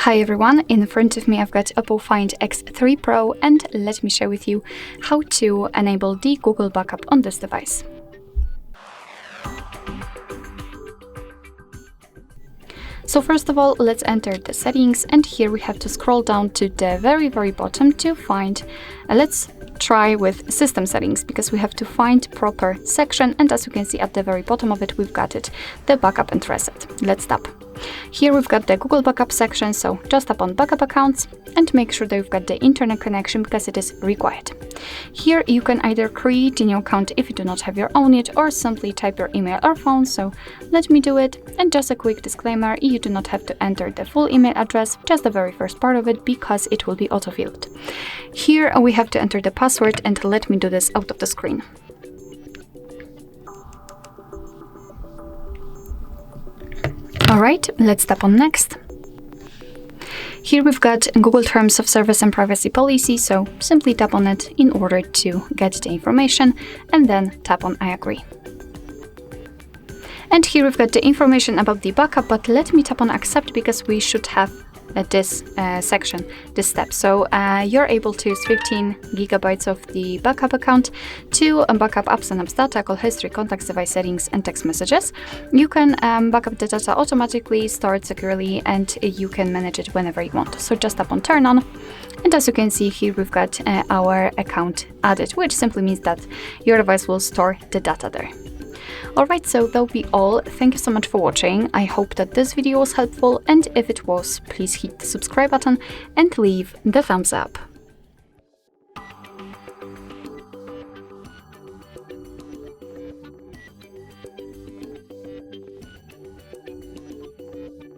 Hi everyone, in front of me I've got OPPO Find X3 Pro and let me share with you how to enable the Google backup on this device. So first of all, let's enter the settings, and here we have to scroll down to the very bottom to find, let's try with system settings, because we have to find proper section, and as you can see at the very bottom of it, we've got it, the backup and reset. Let's tap. Here we've got the Google backup section, so just tap on backup accounts and make sure that you've got the internet connection because it is required. Here you can either create a new account if you do not have your own yet, or simply type your email or phone, so let me do it. And just a quick disclaimer, you do not have to enter the full email address, just the very first part of it, because it will be autofilled. Here we have to enter the password, and let me do this out of the screen. Alright, let's tap on next. Here we've got Google Terms of Service and Privacy Policy, so simply tap on it in order to get the information, and then tap on I agree. And here we've got the information about the backup, but let me tap on accept because we should have this section, this step. So you're able to use 15 gigabytes of the backup account to backup apps and apps data, call history, contacts, device settings, and text messages. You can backup the data automatically, store it securely, and you can manage it whenever you want. So just tap on turn on, and as you can see here, we've got our account added, which simply means that your device will store the data there. Alright, so that'll be all. Thank you so much for watching. I hope that this video was helpful, and if it was, please hit the subscribe button and leave the thumbs up.